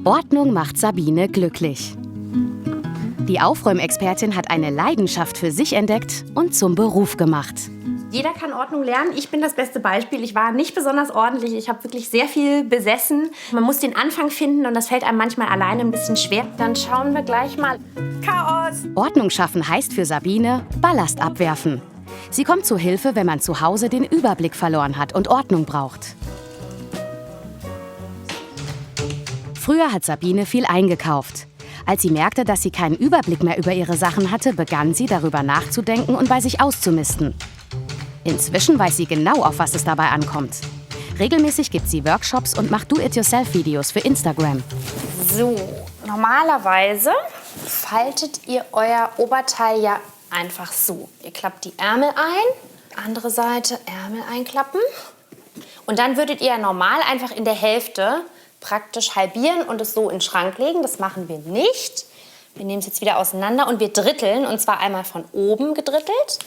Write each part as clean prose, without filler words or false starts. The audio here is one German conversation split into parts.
Ordnung macht Sabine glücklich. Die Aufräumexpertin hat eine Leidenschaft für sich entdeckt und zum Beruf gemacht. Jeder kann Ordnung lernen. Ich bin das beste Beispiel. Ich war nicht besonders ordentlich. Ich habe wirklich sehr viel besessen. Man muss den Anfang finden und das fällt einem manchmal alleine ein bisschen schwer. Dann schauen wir gleich mal. Chaos! Ordnung schaffen heißt für Sabine Ballast abwerfen. Sie kommt zu Hilfe, wenn man zu Hause den Überblick verloren hat und Ordnung braucht. Früher hat Sabine viel eingekauft. Als sie merkte, dass sie keinen Überblick mehr über ihre Sachen hatte, begann sie, darüber nachzudenken und bei sich auszumisten. Inzwischen weiß sie genau, auf was es dabei ankommt. Regelmäßig gibt sie Workshops und macht Do-it-yourself-Videos für Instagram. So, normalerweise faltet ihr euer Oberteil ja einfach so. Ihr klappt die Ärmel ein, andere Seite Ärmel einklappen. Und dann würdet ihr normal einfach in der Hälfte praktisch halbieren und es so in den Schrank legen. Das machen wir nicht. Wir nehmen es jetzt wieder auseinander und wir dritteln. Und zwar einmal von oben gedrittelt,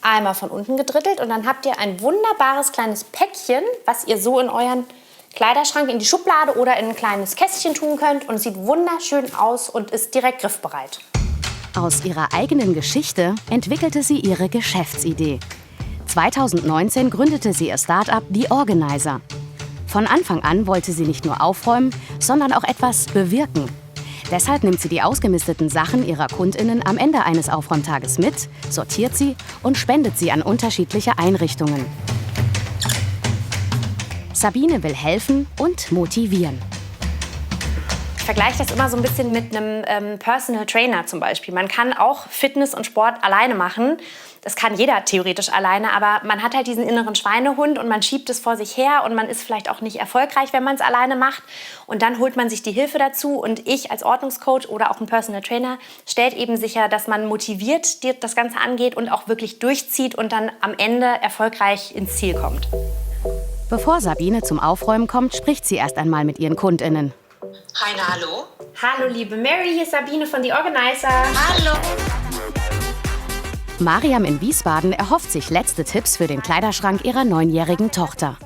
einmal von unten gedrittelt. Und dann habt ihr ein wunderbares kleines Päckchen, was ihr so in euren Kleiderschrank, in die Schublade oder in ein kleines Kästchen tun könnt. Und es sieht wunderschön aus und ist direkt griffbereit. Aus ihrer eigenen Geschichte entwickelte sie ihre Geschäftsidee. 2019 gründete sie ihr Start-up The Organizer. Von Anfang an wollte sie nicht nur aufräumen, sondern auch etwas bewirken. Deshalb nimmt sie die ausgemisteten Sachen ihrer KundInnen am Ende eines Aufräumtages mit, sortiert sie und spendet sie an unterschiedliche Einrichtungen. Sabine will helfen und motivieren. Ich vergleiche das immer so ein bisschen mit einem Personal Trainer zum Beispiel. Man kann auch Fitness und Sport alleine machen. Das kann jeder theoretisch alleine, aber man hat halt diesen inneren Schweinehund und man schiebt es vor sich her und man ist vielleicht auch nicht erfolgreich, wenn man es alleine macht. Und dann holt man sich die Hilfe dazu und ich als Ordnungscoach oder auch ein Personal Trainer stellt eben sicher, dass man motiviert das Ganze angeht und auch wirklich durchzieht und dann am Ende erfolgreich ins Ziel kommt. Bevor Sabine zum Aufräumen kommt, spricht sie erst einmal mit ihren KundInnen. Heine, hallo. Hallo liebe Mary, hier ist Sabine von The Organizer. Hallo. Mariam in Wiesbaden erhofft sich letzte Tipps für den Kleiderschrank ihrer 9-jährigen Tochter.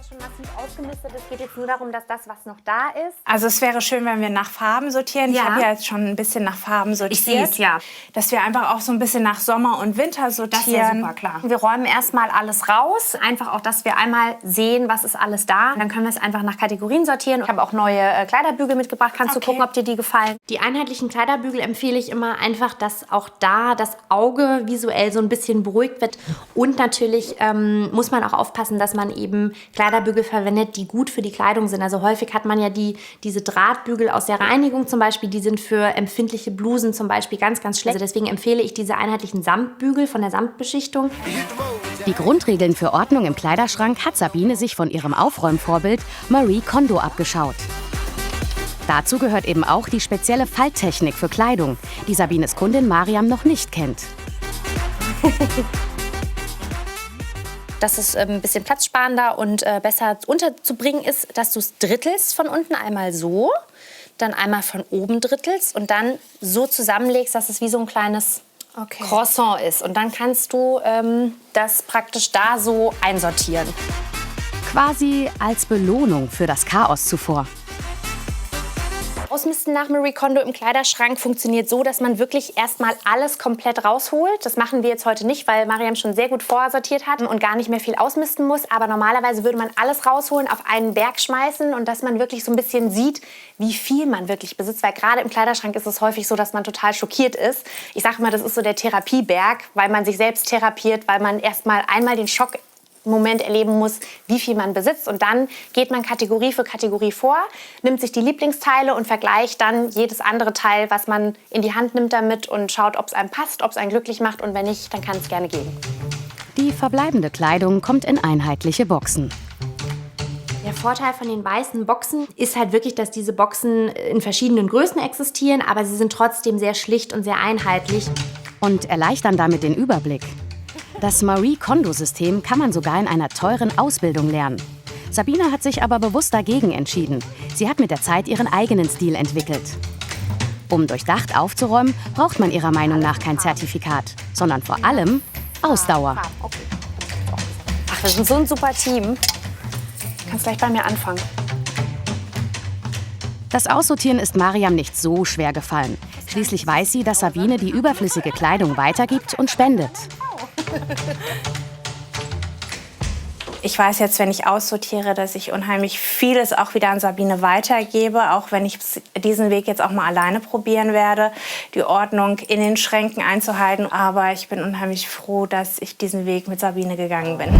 Es geht jetzt nur darum, dass das, was noch da ist. Also es wäre schön, wenn wir nach Farben sortieren. Ja. Ich habe ja jetzt schon ein bisschen nach Farben sortiert. Ich sehe es, ja. Dass wir einfach auch so ein bisschen nach Sommer und Winter sortieren. Das wäre super, klar. Wir räumen erstmal alles raus. Einfach auch, dass wir einmal sehen, was ist alles da. Dann können wir es einfach nach Kategorien sortieren. Ich habe auch neue Kleiderbügel mitgebracht. Kannst du gucken, ob dir die gefallen. Die einheitlichen Kleiderbügel empfehle ich immer einfach, dass auch da das Auge visuell so ein bisschen beruhigt wird. Und natürlich muss man auch aufpassen, dass man eben Kleiderbügel verwendet, die gut für die Kleidung sind. Also häufig hat man ja diese Drahtbügel aus der Reinigung zum Beispiel, die sind für empfindliche Blusen zum Beispiel ganz, ganz schlecht. Also deswegen empfehle ich diese einheitlichen Samtbügel von der Samtbeschichtung. Die Grundregeln für Ordnung im Kleiderschrank hat Sabine sich von ihrem Aufräumvorbild Marie Kondo abgeschaut. Dazu gehört eben auch die spezielle Falttechnik für Kleidung, die Sabines Kundin Mariam noch nicht kennt. Dass es ein bisschen platzsparender und besser unterzubringen ist, dass du es drittelst von unten einmal so, dann einmal von oben drittelst und dann so zusammenlegst, dass es wie so ein kleines Croissant ist. Und dann kannst du das praktisch da so einsortieren. Quasi als Belohnung für das Chaos zuvor. Ausmisten nach Marie Kondo im Kleiderschrank funktioniert so, dass man wirklich erstmal alles komplett rausholt. Das machen wir jetzt heute nicht, weil Mariam schon sehr gut vorsortiert hat und gar nicht mehr viel ausmisten muss. Aber normalerweise würde man alles rausholen, auf einen Berg schmeißen und dass man wirklich so ein bisschen sieht, wie viel man wirklich besitzt. Weil gerade im Kleiderschrank ist es häufig so, dass man total schockiert ist. Ich sage mal, das ist so der Therapieberg, weil man sich selbst therapiert, weil man erstmal einmal den Schock Moment erleben muss, wie viel man besitzt. Und dann geht man Kategorie für Kategorie vor, nimmt sich die Lieblingsteile und vergleicht dann jedes andere Teil, was man in die Hand nimmt damit und schaut, ob es einem passt, ob es einen glücklich macht. Und wenn nicht, dann kann es gerne gehen. Die verbleibende Kleidung kommt in einheitliche Boxen. Der Vorteil von den weißen Boxen ist halt wirklich, dass diese Boxen in verschiedenen Größen existieren, aber sie sind trotzdem sehr schlicht und sehr einheitlich. Und erleichtern damit den Überblick. Das Marie Kondo-System kann man sogar in einer teuren Ausbildung lernen. Sabine hat sich aber bewusst dagegen entschieden. Sie hat mit der Zeit ihren eigenen Stil entwickelt. Um durchdacht aufzuräumen, braucht man ihrer Meinung nach kein Zertifikat, sondern vor allem Ausdauer. Ach, wir sind so ein super Team. Du kannst gleich bei mir anfangen. Das Aussortieren ist Mariam nicht so schwer gefallen. Schließlich weiß sie, dass Sabine die überflüssige Kleidung weitergibt und spendet. Ich weiß jetzt, wenn ich aussortiere, dass ich unheimlich vieles auch wieder an Sabine weitergebe, auch wenn ich diesen Weg jetzt auch mal alleine probieren werde, die Ordnung in den Schränken einzuhalten. Aber ich bin unheimlich froh, dass ich diesen Weg mit Sabine gegangen bin.